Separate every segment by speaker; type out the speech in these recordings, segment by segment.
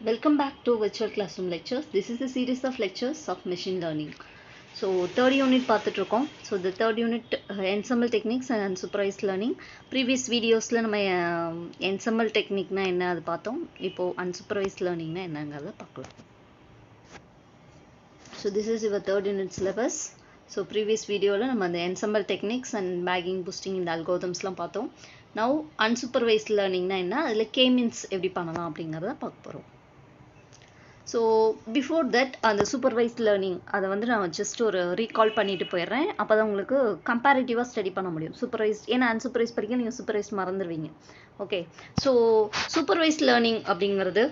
Speaker 1: Welcome back to Virtual Classroom Lectures. This is a series of lectures of machine learning. So, third unit பார்த்துட்டு இருக்கோம். So, the third unit ensemble techniques and unsupervised learning. Previous videosல நம்ம ensemble techniqueனா என்ன அது பார்த்தோம். இப்போ unsupervised learningனா என்னங்கிறத பார்க்கலாம். So, this is your third unit syllabus. So, previous videoல நம்ம அந்த ensemble techniques and bagging, boosting இந்த algorithmsலாம் பார்த்தோம். Now, unsupervised learningனா என்ன, அதில் k-means எப்படி பண்ணலாம் அப்படிங்கிறத பார்க்க போகிறோம். ஸோ பிஃபோர் தட் அந்த சூப்பர்வைஸ்ட் லேர்னிங் அதை வந்து நான் ஜஸ்ட் ஒரு ரீகால் பண்ணிட்டு போயிடுறேன். அப்போ தான் உங்களுக்கு கம்பேரிட்டிவாக ஸ்டடி பண்ண முடியும். சூப்பர்வைஸ் ஏன்னா அன்சூப்பர்வைஸ் படிக்க நீங்கள் சூப்பர்வைஸ் மறந்துடுவீங்க. ஓகே, ஸோ சூப்பர்வைஸ்ட் லேர்னிங் அப்படிங்கிறது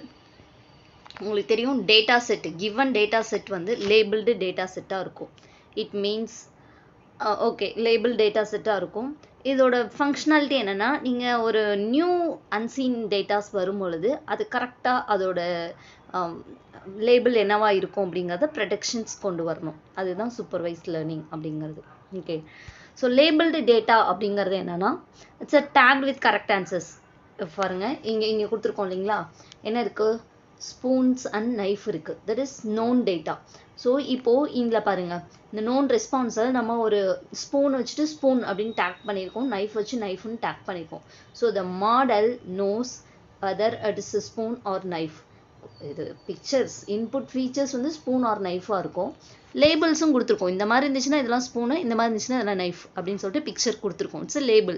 Speaker 1: உங்களுக்கு தெரியும், data set, given data set வந்து லேபிள்டு டேட்டா செட்டாக இருக்கும். It means okay, label data செட்டாக இருக்கும். இதோட ஃபங்க்ஷனாலிட்டி என்னென்னா, நீங்கள் ஒரு நியூ அன்சீன் டேட்டாஸ் வரும் பொழுது அது கரெக்டாக அதோட லேபிள் என்னவா இருக்கும் அப்படிங்கிறத ப்ரெடிக்ஷன்ஸ் கொண்டு வரணும். அதுதான் சூப்பர்வைஸ்ட் லேர்னிங் அப்படிங்கிறது. ஓகே, ஸோ லேபிள்டு டேட்டா அப்படிங்கிறது என்னென்னா, it's a take with correct answers. பாருங்க, இங்கே கொடுத்துருக்கோம் இல்லைங்களா, என்ன இருக்குது, ஸ்பூன்ஸ் அண்ட் நைஃப் இருக்குது. That is known data. So இப்போது இதில் பாருங்கள், இந்த நோன் ரெஸ்பான்ஸை நம்ம ஒரு ஸ்பூன் வச்சுட்டு ஸ்பூன் அப்படின்னு டேக் பண்ணியிருக்கோம், நைஃப் வச்சு நைஃப்னு டேக் பண்ணியிருக்கோம். So the model knows whether it is a spoon or knife. இது பிக்சர்ஸ் இன்புட் ஃபீச்சர்ஸ் வந்து ஸ்பூன் ஆர் நைஃபாக இருக்கும். லேபிள்ஸும் கொடுத்துருக்கோம். இந்த மாதிரி இருந்துச்சுன்னா இதெல்லாம் ஸ்பூனு, இந்த மாதிரி இருந்துச்சுன்னா இதெல்லாம் நைஃப் அப்படின்னு சொல்லிட்டு பிக்சர் கொடுத்துருக்கோம். It's label.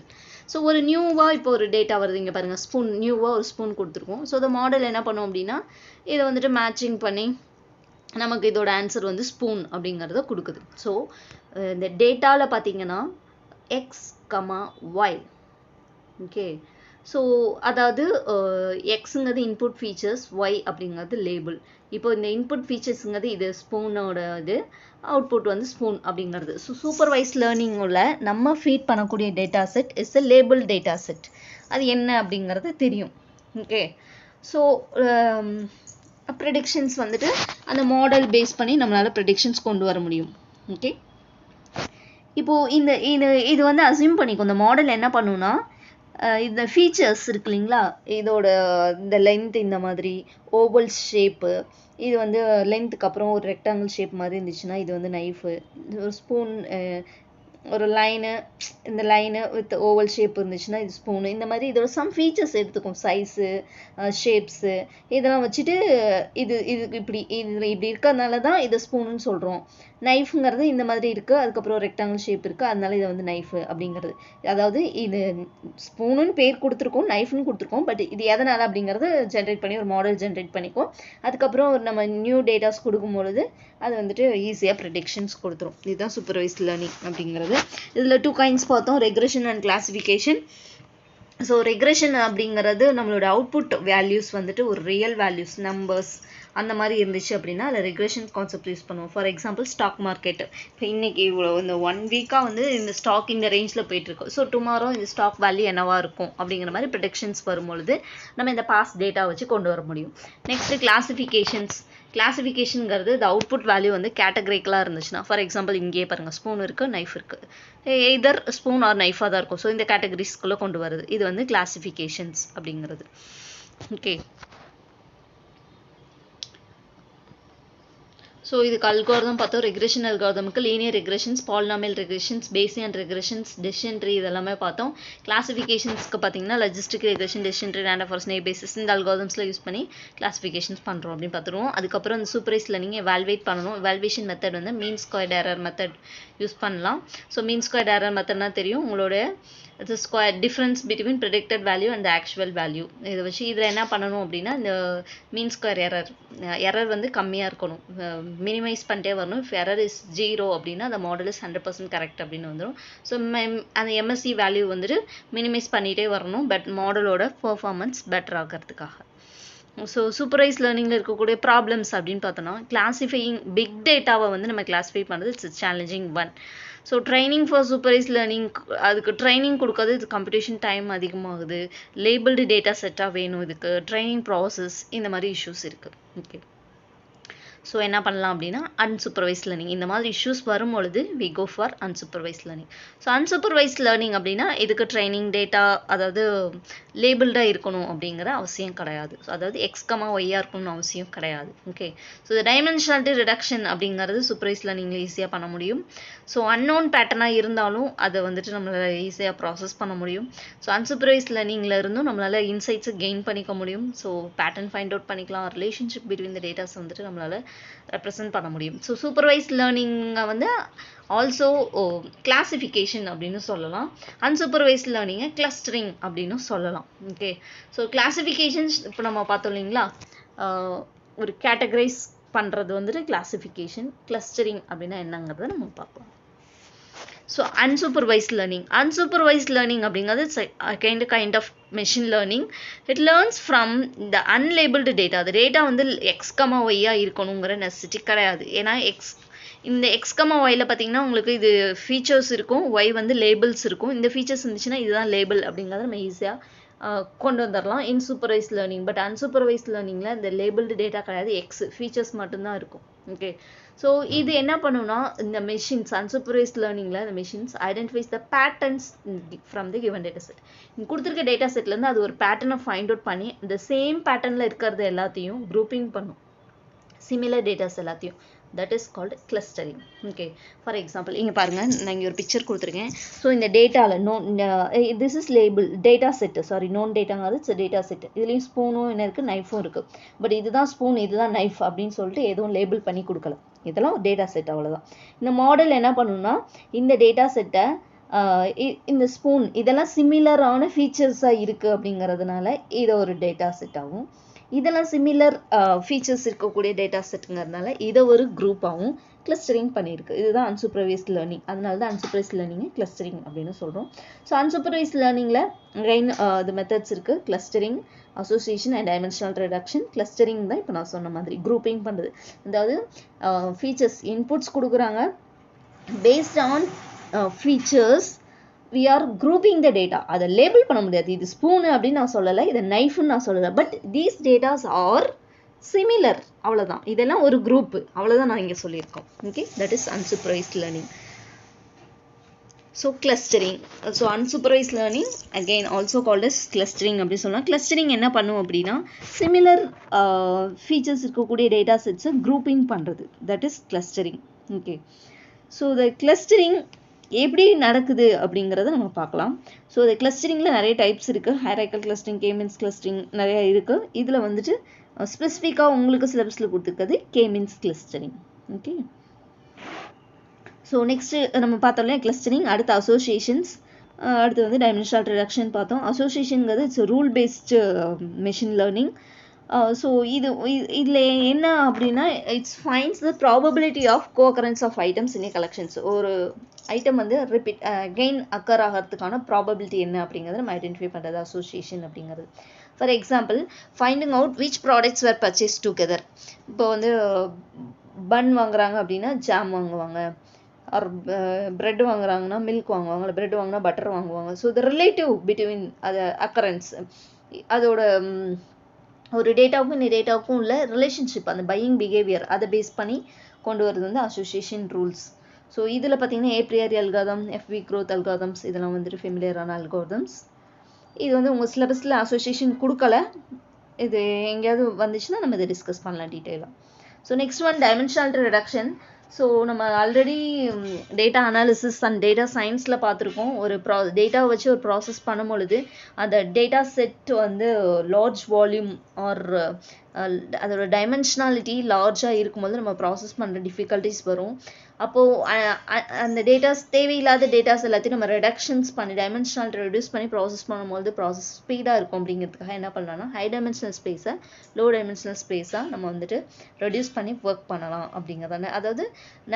Speaker 1: ஸோ ஒரு நியூவாக இப்போ ஒரு டேட்டா வருது, இங்கே பாருங்கள், ஸ்பூன் நியூவாக ஒரு ஸ்பூன் கொடுத்துருக்கோம். ஸோ இந்த மாடல் என்ன பண்ணும் அப்படின்னா, இதை வந்துட்டு மேட்சிங் பண்ணி நமக்கு இதோட ஆன்சர் வந்து ஸ்பூன் அப்படிங்கிறத கொடுக்குது. ஸோ இந்த டேட்டாவில் பார்த்தீங்கன்னா X comma Y. Okay, so அதாவது எக்ஸுங்கிறது இன்புட் ஃபீச்சர்ஸ், ஒய் அப்படிங்கிறது லேபிள். இப்போ இந்த இன்புட் ஃபீச்சர்ஸுங்கிறது இது ஸ்பூனோட இது, அவுட்புட் வந்து ஸ்பூன் அப்படிங்கிறது. ஸோ சூப்பர்வைஸ் லேர்னிங்கில் நம்ம ஃபீட் பண்ணக்கூடிய data set is a label data set. அது என்ன அப்படிங்கிறது தெரியும். ஓகே, ஸோ ப்ரெடிக்ஷன்ஸ் வந்துட்டு அந்த மாடல் பேஸ் பண்ணி நம்மளால் ப்ரெடிக்ஷன்ஸ் கொண்டு வர முடியும். ஓகே, இப்போது இது வந்து அசியூம் பண்ணிக்கும், இந்த மாடல் என்ன பண்ணுன்னா, இந்த ஃபீச்சர்ஸ் இருக்கு இல்லைங்களா, இதோட இந்த லென்த், இந்த மாதிரி ஓவல் ஷேப்பு, இது வந்து லென்த்துக்கு அப்புறம் ஒரு ரெக்டாங்கிள் ஷேப் மாதிரி இருந்துச்சுன்னா இது வந்து நைஃபு. ஒரு ஸ்பூன், ஒரு லைனு, இந்த லைனு வித் ஓவல் ஷேப் இருந்துச்சுன்னா இது ஸ்பூனு. இந்த மாதிரி இதோட சம் ஃபீச்சர்ஸ் எடுத்துக்கும், சைஸு, ஷேப்ஸு, இதெல்லாம் வச்சுட்டு இது இப்படி இருக்கிறதுனால தான் இதை ஸ்பூனுன்னு சொல்கிறோம். நைஃபுங்கிறது இந்த மாதிரி இருக்குது, அதுக்கப்புறம் ரெக்டாங்கிள் ஷேப் இருக்குது, அதனால இதை வந்து நைஃபு அப்படிங்கிறது. அதாவது இது ஸ்பூனுன்னு பேர் கொடுத்துருக்கோம், நைஃப்னு கொடுத்துருக்கோம், பட் இது எதனால் அப்படிங்கிறது ஜென்ரேட் பண்ணி ஒரு மாடல் ஜென்ரேட் பண்ணிக்கும். அதுக்கப்புறம் நம்ம நியூ டேட்டாஸ் கொடுக்கும் பொழுது அது வந்துட்டு ஈஸியாக ப்ரெடிக்ஷன்ஸ் கொடுத்துரும். இதுதான் சூப்பர்வைஸ்ட் லேர்னிங் அப்படிங்கிறது. இதில் 2 kinds பார்த்தோம், regression and classification. So regression அப்படிங்கிறது நம்மளோட அவுட்புட் வேல்யூஸ் வந்துட்டு ஒரு ரியல் வேல்யூஸ், நம்பர்ஸ் அந்த மாதிரி இருந்துச்சு அப்படின்னா அதில் ரெக்ரெஷன் கான்செப்ட் யூஸ் பண்ணுவோம். ஃபார் எக்ஸாம்பிள் ஸ்டாக் மார்க்கெட், இப்போ இன்றைக்கி இவ்வளோ இந்த 1 வீக்காக வந்து இந்த ஸ்டாக் இந்த ரேஞ்சில் போயிட்டுருக்கோம். ஸோ டுமாரோ இந்த ஸ்டாக் வேல்யூ என்னவாக இருக்கும் அப்படிங்கிற மாதிரி ப்ரெடிக்ஷன்ஸ் வரும்பொழுது நம்ம இந்த பாஸ்ட் டேட்டா வச்சு கொண்டு வர முடியும். Next classifications. கிளாசிஃபிகேஷனுங்கிறது இந்த அவுட்புட் வேல்யூ வந்து கேட்டகரிக்கலாக இருந்துச்சுன்னா, ஃபார் எக்ஸாம்பிள் இங்கேயே பாருங்கள், ஸ்பூன் இருக்குது, நைஃப் இருக்குது, எய்தர் ஸ்பூன் ஆர் நைஃபாக தான் இருக்கும். ஸோ இந்த கேட்டகரிஸ்குள்ளே கொண்டு வருது, இது வந்து கிளாசிஃபிகேஷன்ஸ் அப்படிங்கிறது. ஓகே, ஸோ இதுக்கு அல்காரிதம் பார்த்தோம். ரெக்ரெஷன் அல்காரிதமுக்கு linear regressions, polynomial regressions, Bayesian regressions, decision tree இதெல்லாமே பார்த்தோம். கிளாசிஃபிகேஷன்ஸ்க்கு பார்த்தீங்கன்னா logistic regression, decision tree, random forest, neighbour basis இந்த அல்காரிதம்ஸில் யூஸ் பண்ணி கிளாசிஃபிகேஷன்ஸ் பண்ணுறோம் அப்படின்னு பார்த்துருவோம். அதுக்கப்புறம் இந்த சூப்பர்வைஸ்ட் லேர்னிங் எவால்வேட் பண்ணணும். எவால்வேஷன் மெத்தட் வந்து mean squared error method use பண்ணலாம். ஸோ மீன் ஸ்கொயர்ட் எரர் மெத்தட்னா தெரியும், உங்களோட the square difference between predicted value and the actual value. இதை வச்சு இதில் என்ன பண்ணணும் அப்படின்னா, இந்த மீன் ஸ்கொயர் எரர் வந்து கம்மியாக இருக்கணும், மினிமைஸ் பண்ணிட்டே வரணும். இஃப் எரர் இஸ் 0 அப்படின்னா அந்த மாடல் இஸ் 100% கரெக்ட் அப்படின்னு வந்துடும். ஸோ அந்த எம்எஸ்சி வேல்யூ வந்துட்டு மினிமைஸ் பண்ணிகிட்டே வரணும், பட் மாடலோட பர்ஃபார்மன்ஸ் பெட்டர் ஆகிறதுக்காக. ஸோ சூப்பர்வைஸ் லேர்னிங்கில் இருக்கக்கூடிய ப்ராப்ளம்ஸ் அப்படின்னு பார்த்தோன்னா, கிளாஸிஃபையிங் பிக் டேட்டாவை வந்து நம்ம கிளாஸிஃபை பண்ணுறது it's challenging one. So training for supervise learning, அதுக்கு ட்ரைனிங் கொடுக்காது, இது கம்ப்யூட்டேஷன் டைம் அதிகமாகுது, லேபிள்டு டேட்டா செட்டாக வேணும், இதுக்கு ட்ரைனிங் ப்ராசஸ், இந்த மாதிரி இஷ்யூஸ் இருக்குது. ஓகே, ஸோ என்ன பண்ணலாம் அப்படின்னா அன்சூப்பர்வைஸ்ட் லேர்னிங். இந்த மாதிரி இஷ்யூஸ் வரும்பொழுது we go for unsupervised learning. So unsupervised learning அப்படின்னா இதுக்கு ட்ரைனிங் டேட்டா அதாவது லேபிள்டாக இருக்கணும் அப்படிங்கிற அவசியம் கிடையாது. ஸோ அதாவது எக்ஸ்கமா ஒய்யாக இருக்கணும்னு அவசியம் கிடையாது. ஓகே, ஸோ இந்த டைமென்ஷனாலிட்டி ரிடக்ஷன் அப்படிங்கிறது சூப்பர்வைஸ்ட் லேர்னிங்கில் ஈஸியாக பண்ண முடியும். ஸோ அன்னோன் பேட்டர்னாக இருந்தாலும் அதை வந்துட்டு நம்மளால் ஈஸியாக ப்ராசஸ் பண்ண முடியும். ஸோ அன்சூப்பர்வைஸ்ட் லேர்னிங்கில் இருந்தும் நம்மளால் இன்சைட்ஸை கெயின் பண்ணிக்க முடியும். ஸோ பேட்டர்ன் ஃபைண்ட் அவுட் பண்ணிக்கலாம். ரிலேஷன்ஷிப் பிட்வீன் த டேட்டாஸ் வந்துட்டு நம்மளால் ரெப்ரசன்ட் பண்ண முடியும். ஸோ சூப்பர்வைஸ்ட் லேர்னிங்கை வந்து ஆல்சோ கிளாசிஃபிகேஷன் அப்படின்னு சொல்லலாம். அன்சூப்பர்வைஸ்ட் லேர்னிங்கை கிளஸ்டரிங் அப்படின்னு சொல்லலாம். ஓகே, ஸோ கிளாசிஃபிகேஷன்ஸ் இப்போ நம்ம பார்த்தோம் இல்லைங்களா, ஒரு கேட்டகரைஸ் பண்ணுறது வந்துட்டு கிளாசிஃபிகேஷன். கிளஸ்டரிங் அப்படின்னா என்னங்கிறத நம்ம பார்க்கலாம். ஸோ அன்சூப்பர்வைஸ்ட் லேர்னிங் அப்படிங்கிறது kind of machine learning. It learns from the unlabelled data. அந்த டேட்டா வந்து எக்ஸ்கமா ஒய்யாக இருக்கணுங்கிற நெசசிட்டி கிடையாது. ஏன்னா இந்த எக்ஸ்கமா ஒயில் பார்த்தீங்கன்னா உங்களுக்கு இது ஃபீச்சர்ஸ் இருக்கும், ஒய் வந்து லேபிள்ஸ் இருக்கும். இந்த ஃபீச்சர்ஸ் இருந்துச்சுன்னா இதுதான் லேபிள் அப்படிங்கிறத நம்ம ஈஸியாக கொண்டு வந்துடலாம் இன் சூப்பர்வைஸ்ட் லேர்னிங். பட் அன்சூப்பர்வைஸ்ட் லேர்னிங்கில் இந்த லேபிள்டு டேட்டா கிடையாது, எக்ஸ் ஃபீச்சர்ஸ் மட்டும்தான் இருக்கும். ஓகே, ஸோ இது என்ன பண்ணுன்னா இந்த மெஷின்ஸ் அன்சூப்பர்வைஸ்ட் லேர்னிங்கில் இந்த machines identifies the patterns from the given data set. கொடுத்துருக்க டேட்டா செட்லேருந்து அது ஒரு பேட்டர்னை ஃபைண்ட் அவுட் பண்ணி இந்த சேம் பேட்டர்னில் இருக்கிறது எல்லாத்தையும் குரூப்பிங் பண்ணும், சிமிலர் டேட்டாஸ் எல்லாத்தையும். that is called clustering. Okay, for example இங்கே பாருங்க, நான் இங்கே ஒரு பிக்சர் கொடுத்துருக்கேன். ஸோ இந்த டேட்டாவில் this is label data set, sorry known டேட்டாங்கிறது இட்ஸ் டேட்டா செட். இதுலேயும் ஸ்பூனும் என்ன இருக்குது, நைஃபும் இருக்குது. பட் இதுதான் ஸ்பூன் இதுதான் நைஃப் அப்படின்னு சொல்லிட்டு எதுவும் லேபிள் பண்ணி கொடுக்கல. இதெல்லாம் டேட்டா செட், அவ்வளோதான். இந்த மாடல் என்ன பண்ணுன்னா இந்த டேட்டா செட்டை இந்த ஸ்பூன் இதெல்லாம் சிமிலரான ஃபீச்சர்ஸாக இருக்குது அப்படிங்கிறதுனால இதை ஒரு டேட்டா செட்டாகவும், இதெல்லாம் சிமிலர் ஃபீச்சர்ஸ் இருக்கக்கூடிய டேட்டா செட்டுங்கிறதுனால இதை ஒரு குரூப்பாகவும் கிளஸ்டரிங் பண்ணியிருக்கு. இதுதான் அன்சூப்பர்வைஸ்ட் லேர்னிங். அதனால தான் அன்சூப்பர்வைஸ்ட் லேர்னிங்கை கிளஸ்டரிங் அப்படின்னு சொல்கிறோம். ஸோ அன்சூப்பர்வைஸ்ட் லேர்னிங்கில் அகைன் இது மெத்தட்ஸ் இருக்குது. Clustering, association and dimensional reduction. Clustering தான் இப்போ நான் சொன்ன மாதிரி குரூப்பிங் பண்ணுறது. அதாவது ஃபீச்சர்ஸ் இன்புட்ஸ் கொடுக்குறாங்க, based on features we are grouping the data. அதை லேபிள் பண்ண முடியாது. இது ஸ்பூனு அப்படின்னு நான் சொல்லலை, இதை நைஃப்னு நான் சொல்லலை. But these datas are similar, அவ்வளோதான். இதெல்லாம் ஒரு குரூப், அவ்வளோதான் நான் இங்கே சொல்லியிருக்கோம். Okay, that is unsupervised learning. So clustering, so unsupervised learning again also called as clustering அப்படின்னு சொல்லலாம். கிளஸ்டரிங் என்ன பண்ணும் அப்படின்னா சிமிலர் ஃபீச்சர்ஸ் இருக்கக்கூடிய டேட்டா செட்ஸை குரூப்பிங் பண்ணுறது, that is clustering. Okay, so the clustering எப்படி நடக்குது அப்படிங்கிறத நம்ம பார்க்கலாம். ஸோ இந்த கிளஸ்டரிங்கில் நிறைய டைப்ஸ் இருக்குது. ஹைரார்க்கிக்கல் கிளஸ்டரிங், கே-மீன்ஸ் கிளஸ்டரிங் நிறையா இருக்குது. இதில் வந்துட்டு ஸ்பெசிஃபிக்காக உங்களுக்கு சிலபஸில் கொடுத்துருக்கிறது K-means clustering. Okay, so next நம்ம பார்த்தோம் இல்லையா கிளஸ்டரிங். அடுத்து அசோசியேஷன்ஸ், அடுத்து வந்து டைமென்ஷனல் ரிடக்ஷன் பார்த்தோம். அசோசியேஷனுங்கிறது it's rule based machine learning. So இதில் என்ன அப்படின்னா it's finds the probability of cooccurrence of items in a collections. ஒரு ஐட்டம் வந்து ரிப்பீட் அகெயின் அக்கர் ஆகிறதுக்கான ப்ராபபிலிட்டி என்ன அப்படிங்கிறத நம்ம ஐடென்டிஃபை பண்ணுறது அசோசியேஷன் அப்படிங்கிறது. For example finding out which products were purchase together. இப்போ வந்து பன் வாங்குறாங்க அப்படின்னா ஜாம் வாங்குவாங்க, ஆர் ப்ரெட் வாங்குறாங்கன்னா மில்க் வாங்குவாங்க, இல்லை ப்ரெட் வாங்கினா பட்டர் வாங்குவாங்க. ஸோ த ரிலேட்டிவ் பிட்வீன் அது அக்கரன்ஸ், அதோட ஒரு டேட்டாவுக்கும் இந்த டேட்டாவுக்கும் உள்ள ரிலேஷன்ஷிப், அந்த பையிங் பிஹேவியர், அதை பேஸ் பண்ணி கொண்டு வரது வந்து அசோசியேஷன் ரூல்ஸ். ஸோ இதில் பார்த்தீங்கன்னா ஏப்ரியரி அல்காதம், எஃப்வி க்ரோத் அல்காதம்ஸ் இதெல்லாம் வந்துட்டு ஃபெமிலியரான அல்காதம்ஸ். இது வந்து உங்கள் சிலபஸில் அசோசியேஷன் கொடுக்கல, இது எங்கேயாவது வந்துச்சுன்னா நம்ம இதை டிஸ்கஸ் பண்ணலாம் டீட்டெயிலாக. So next one dimensionality reduction. So நம்ம already data analysis and data சயின்ஸில் பார்த்துருக்கோம். ஒரு டேட்டாவை வச்சு ஒரு ப்ராசஸ் பண்ணும் பொழுது அந்த டேட்டா செட் வந்து லார்ஜ் வால்யூம் ஆர் அதோட டைமென்ஷனாலிட்டி லார்ஜாக இருக்கும்போது நம்ம ப்ராசஸ் பண்ணுற டிஃபிகல்ட்டிஸ் வரும். அப்போது அந்த டேட்டாஸ் தேவையில்லாத டேட்டாஸ் எல்லாத்தையும் நம்ம ரெடக்ஷன்ஸ் பண்ணி டைமென்ஷனாலிட்டி ரெடியூஸ் பண்ணி ப்ராசஸ் பண்ணும்போது ப்ராசஸ் ஸ்பீடாக இருக்கும். அப்படிங்கிறதுக்காக என்ன பண்ணலாம்னா ஹை டைமென்ஷனல் ஸ்பேஸை லோ டைமென்ஷனல் ஸ்பேஸாக நம்ம வந்துட்டு ரெடியூஸ் பண்ணி ஒர்க் பண்ணலாம் அப்படிங்கிறதான. அதாவது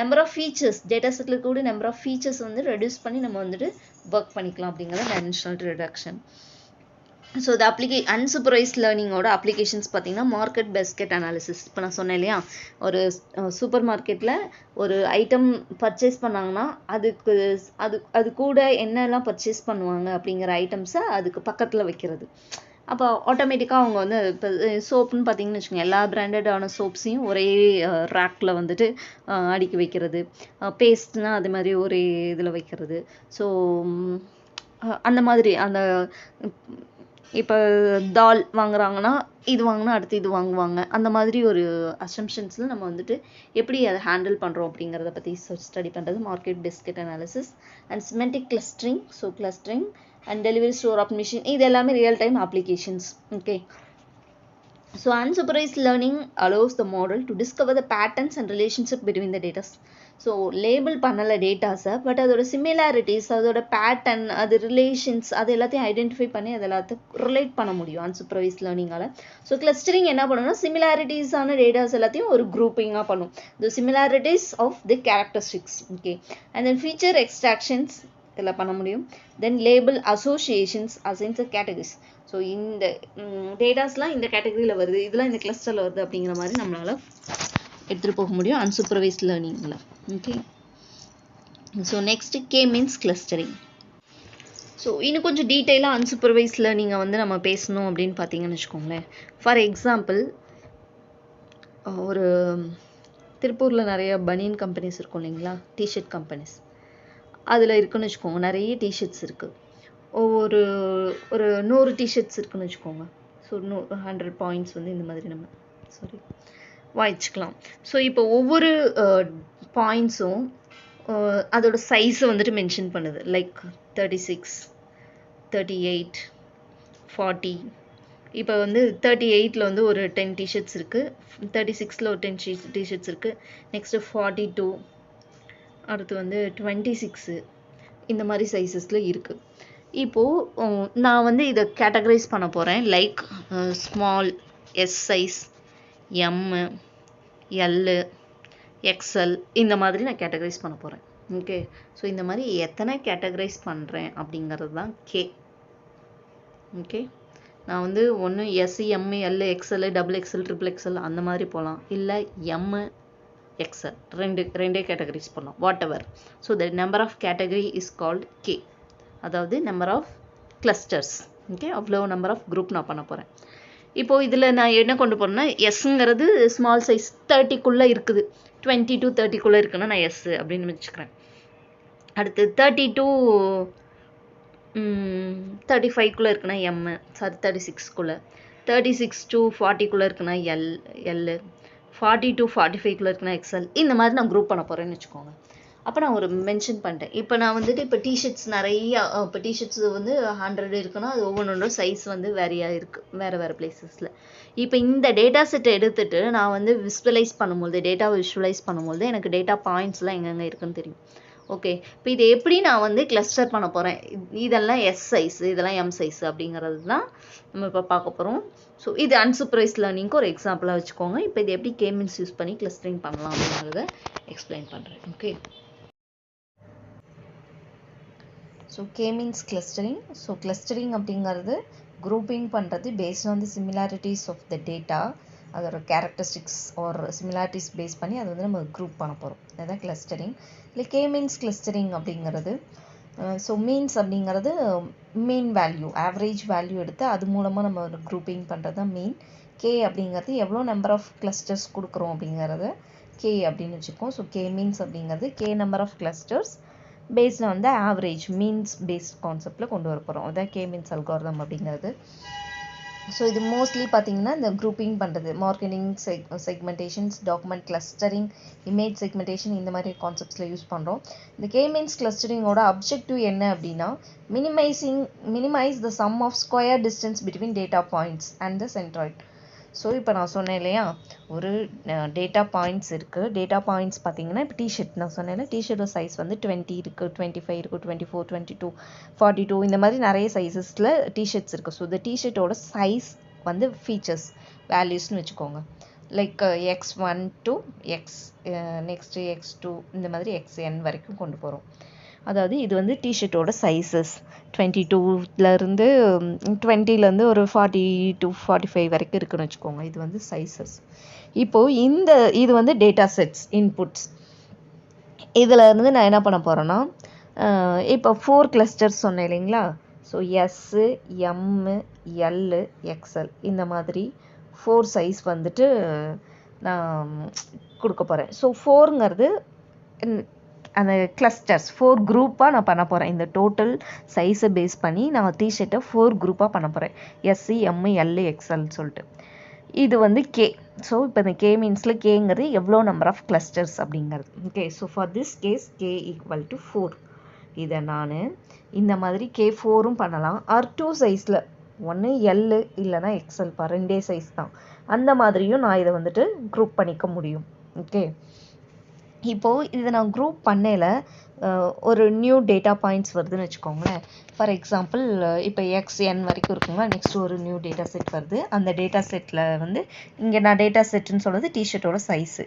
Speaker 1: நம்பர் ஆஃப் ஃபீச்சர்ஸ் டேட்டா செட்டில் கூட நம்பர் ஆஃப் ஃபீச்சர்ஸ் வந்து ரெடியூஸ் பண்ணி நம்ம வந்துட்டு ஒர்க் பண்ணிக்கலாம் அப்படிங்கிறத டைமென்ஷனாலிட்டி ரிடக்ஷன். ஸோ இந்த அன்சூப்பர்வைஸ்ட் லேர்னிங்கோட அப்ளிகேஷன்ஸ் பார்த்தீங்கன்னா மார்க்கெட் பேஸ்கெட் அனாலிசிஸ். இப்போ நான் சொன்னேன் இல்லையா, ஒரு சூப்பர் மார்க்கெட்டில் ஒரு ஐட்டம் பர்ச்சேஸ் பண்ணாங்கன்னா அது கூட என்னெல்லாம் பர்ச்சேஸ் பண்ணுவாங்க அப்படிங்கிற ஐட்டம்ஸை அதுக்கு பக்கத்தில் வைக்கிறது. அப்போ ஆட்டோமேட்டிக்காக அவங்க வந்து இப்போ சோப்புன்னு பார்த்தீங்கன்னு வச்சுக்கோங்க, எல்லா பிராண்டடான சோப்ஸையும் ஒரே ரேக்கில் வந்துட்டு அடுக்கி வைக்கிறது, பேஸ்ட்னா அது மாதிரி ஒரே இதில் வைக்கிறது. ஸோ அந்த மாதிரி அந்த இப்போ தால் வாங்குறாங்கன்னா இது வாங்கினா அடுத்து இது வாங்குவாங்க, அந்த மாதிரி ஒரு அசம்ஷன்ஸில் நம்ம வந்துட்டு எப்படி அதை ஹேண்டில் பண்ணுறோம் அப்படிங்கிறத பற்றி ஸ்டடி பண்ணுறது market biscuit analysis and semantic clustering. So clustering and delivery store optimisation இது எல்லாமே real time applications. Okay, so unsupervised learning allows the model to discover the patterns and relationship between the data. So label பண்ணல டேட்டாஸை, but அதோட similarities, அதோட pattern, அது relations, அது எல்லாத்தையும் identify பண்ணி அது எல்லாத்தையும் ரிலேட் பண்ண முடியும் அன்சூப்பர்வைஸ் லேர்னிங்கால். ஸோ கிளஸ்டரிங் என்ன பண்ணணும்னா சிமிலாரிட்டிஸான டேட்டாஸ் எல்லாத்தையும் ஒரு குரூப்பிங்காக பண்ணும், the similarities of the characteristics. Okay, and then feature extractions இதெல்லாம் பண்ண முடியும். Then label associations assigns categories. So இந்த டேட்டாஸ்லாம் இந்த கேட்டகரியில் வருது, இதெல்லாம் இந்த கிளஸ்டரில் வருது அப்படிங்கிற மாதிரி நம்மளால் எடுத்துகிட்டு போக முடியும் அன்சூப்பர்வைஸ்ட் லேர்னிங்கில். Okay, so next K means clustering. So இன்னும் கொஞ்சம் டீட்டெயிலாக அன்சூப்பர்வைஸ்ட் லேர்னிங்கை வந்து நம்ம பேசணும் அப்படின்னு பார்த்தீங்கன்னு வச்சுக்கோங்களேன். ஃபார் எக்ஸாம்பிள், ஒரு திருப்பூரில் நிறைய பனியன் கம்பெனிஸ் இருக்கும் இல்லைங்களா, டிஷர்ட் கம்பெனிஸ், அதில் இருக்குன்னு வச்சுக்கோங்க, நிறைய டிஷர்ட்ஸ் இருக்குது. ஒரு 100 டிஷர்ட்ஸ் இருக்குன்னு வச்சுக்கோங்க. ஸோ 100 பாயிண்ட்ஸ் வந்து இந்த மாதிரி நம்ம வாங்கிக்கலாம். ஸோ இப்போ ஒவ்வொரு பாயிண்ட்ஸும் அதோட சைஸை வந்துட்டு மென்ஷன் பண்ணுது. லைக் 36, 38, 40. இப்போ வந்து 38ல் வந்து ஒரு 10 டிஷர்ட்ஸ் இருக்குது, 36ல் ஒரு 10 டிஷர்ட்ஸ் இருக்குது, நெக்ஸ்ட்டு 42, அடுத்து வந்து 26, இந்த மாதிரி சைஸஸில் இருக்குது. இப்போது நான் வந்து இதை கேட்டகரைஸ் பண்ண போகிறேன். Like small, S size, M, L, XL, இந்த மாதிரி நான் கேட்டகரைஸ் பண்ண போகிறேன். ஓகே, ஸோ இந்த மாதிரி எத்தனை கேட்டகரைஸ் பண்ணுறேன் அப்படிங்கிறது தான் கே. ஓகே, நான் வந்து ஒன்று S, M, L, XL, double XL, triple XL அந்த மாதிரி போகலாம், இல்லை எம்மு, எக்ஸ்எல் ரெண்டே கேட்டகரைஸ் பண்ணலாம், whatever. So the number of category is called K, அதாவது நம்பர் ஆஃப் கிளஸ்டர்ஸ். ஓகே, அவ்வளோ நம்பர் ஆஃப் குரூப் நான் பண்ண போகிறேன். இப்போது இதில் நான் என்ன கொண்டு போகிறேன்னா, எஸ்ங்கிறது ஸ்மால் சைஸ் 30க்குள்ளே இருக்குது, 20 to 30க்குள்ளே இருக்குன்னா நான் எஸ் அப்படின்னு வச்சுக்கிறேன். அடுத்து 30 to 35க்குள்ளே இருக்குன்னா எம்மு, சாரி 36க்குள்ளே, 36 to 40க்குள்ளே இருக்குன்னா எல்லு, 40 to 45க்குள்ளே இருக்குன்னா எக்ஸ்எல், இந்த மாதிரி நான் குரூப் பண்ண போகிறேன்னு வச்சுக்கோங்க. அப்போ நான் ஒரு மென்ஷன் பண்ணிட்டேன். இப்போ நான் வந்துட்டு இப்போ டிஷர்ட்ஸ் நிறையா, இப்போ டிஷர்ட்ஸ் வந்து 100 இருக்குன்னா அது ஒவ்வொன்றோட சைஸ் வந்து வேறையாக இருக்குது வேறு பிளேசஸில். இப்போ இந்த டேட்டா செட்டை எடுத்துகிட்டு நான் வந்து விஸ்வலைஸ் பண்ணும்போது, டேட்டாவை விஸ்வலைஸ் பண்ணும்போது எனக்கு டேட்டா பாயிண்ட்ஸ்லாம் எங்கெங்கே இருக்குன்னு தெரியும். ஓகே, இப்போ இதை எப்படி நான் வந்து கிளஸ்டர் பண்ண போகிறேன், இதெல்லாம் எஸ் சைஸ், இதெல்லாம் எம் சைஸ் அப்படிங்கிறது தான் நம்ம இப்போ பார்க்க போகிறோம். ஸோ இது அன்சூப்பர்வைஸ்ட் லேர்னிங்க்கு ஒரு எக்ஸாம்பிளாக வச்சுக்கோங்க. இப்போ இது எப்படி கே மீன்ஸ் யூஸ் பண்ணி கிளஸ்டரிங் பண்ணலாம் அப்படிங்கிறத எக்ஸ்பிளைன் பண்ணுறேன். Okay, so K means clustering. So clustering அப்படிங்கிறது குரூப்பிங் பண்ணுறது based on the similarities of the data, அதோட கேரக்டரிஸ்டிக்ஸ் ஆர் சிமிலாரிட்டிஸ் பேஸ் பண்ணி அதை வந்து நம்ம குரூப் பண்ண போகிறோம், அதுதான் கிளஸ்டரிங். இல்லை கே மீன்ஸ் கிளஸ்டரிங் அப்படிங்கிறது, ஸோ மீன்ஸ் அப்படிங்கிறது மீன் வேல்யூ, ஆவரேஜ் வேல்யூ எடுத்து அது மூலமாக நம்ம ஒரு குரூப்பிங் பண்ணுறது தான் மீன். கே அப்படிங்கிறது எவ்வளோ நம்பர் ஆஃப் கிளஸ்டர்ஸ் கொடுக்குறோம் அப்படிங்கிறத கே அப்படின்னு வச்சுக்கோம். ஸோ கே மீன்ஸ் அப்படிங்கிறது கே நம்பர் ஆஃப் கிளஸ்டர்ஸ் பேஸ்டில் வந்து ஆவரேஜ் மீன்ஸ் பேஸ்ட் கான்செப்டில் கொண்டு வர போகிறோம், அதுதான் கே மீன்ஸ் அல்காரிதம் அப்படிங்கிறது. ஸோ இது மோஸ்ட்லி பார்த்தீங்கன்னா இந்த குரூப்பிங் பண்ணுறது, marketing segmentations, document clustering, image segmentation, இந்த மாதிரி கான்செப்ட்ஸில் யூஸ் பண்ணுறோம். இந்த கே மீன்ஸ் கிளஸ்டரிங்கோட அப்ஜெக்டிவ் என்ன அப்படின்னா, minimize the sum of square distance between data points and the centroid. So இப்போ நான் சொன்னேன் இல்லையா, ஒரு டேட்டா பாயிண்ட்ஸ் இருக்குது, டேட்டா பாயிண்ட்ஸ் பார்த்தீங்கன்னா இப்போ டிஷர்ட் நான் சொன்னேன்னா டிஷர்ட்டோட சைஸ் வந்து 20 இருக்குது, 25 இருக்குது, 24, 22, 42, இந்த மாதிரி நிறைய சைஸஸில் டிஷர்ட்ஸ் இருக்குது. ஸோ இந்த டிஷர்ட்டோட சைஸ் வந்து ஃபீச்சர்ஸ் வேல்யூஸ்னு வச்சுக்கோங்க. Like x1 to x next x2 இந்த மாதிரி xn வரைக்கும் கொண்டு போகிறோம். அதாவது இது வந்து டிஷர்ட்டோட சைஸஸ் 22லேருந்து 20லேருந்து ஒரு 40 to 45 வரைக்கும் இருக்குன்னு வச்சுக்கோங்க. இது வந்து சைஸஸ். இப்போது இது வந்து டேட்டா செட்ஸ் இன்புட்ஸ். இதில் இருந்து நான் என்ன பண்ண போகிறேன்னா, இப்போ 4 கிளஸ்டர்ஸ் சொன்னேன் இல்லைங்களா. So S, M,
Speaker 2: L, XL இந்த மாதிரி 4 சைஸ் வந்துட்டு நான் கொடுக்க போகிறேன். ஸோ 4ங்கிறது அந்த கிளஸ்டர்ஸ் 4 குரூப்பாக நான் பண்ண போகிறேன். இந்த டோட்டல் சைஸை பேஸ் பண்ணி நான் டிஷர்ட்டை 4 குரூப்பாக பண்ண போகிறேன். எஸ்சி, எம், எல், எக்ஸ்எல்னு சொல்லிட்டு. இது வந்து கே. ஸோ இப்போ இந்த கே மீன்ஸில் கேங்கிறது எவ்வளோ நம்பர் ஆஃப் கிளஸ்டர்ஸ் அப்படிங்கிறது. Okay, so for this case K equal to 4. இதை நான் இந்த மாதிரி கே 4ம் பண்ணலாம். ஆர் 2 சைஸில் ஒன்று எல் இல்லைனா எக்ஸ்எல் பா 2 சைஸ் தான். அந்த மாதிரியும் நான் இதை வந்துட்டு குரூப் பண்ணிக்க முடியும். ஓகே, இப்போது இதை நான் குரூப் பண்ணையில் ஒரு நியூ டேட்டா பாயிண்ட்ஸ் வருதுன்னு வச்சுக்கோங்களேன். ஃபார் எக்ஸாம்பிள் இப்போ எக்ஸ்என் வரைக்கும் இருக்குங்களா, நெக்ஸ்ட் ஒரு நியூ டேட்டா செட் வருது. அந்த டேட்டா செட்டில் வந்து இங்கே நான் டேட்டா செட்டுன்னு சொல்கிறது டிஷர்ட்டோட சைஸு.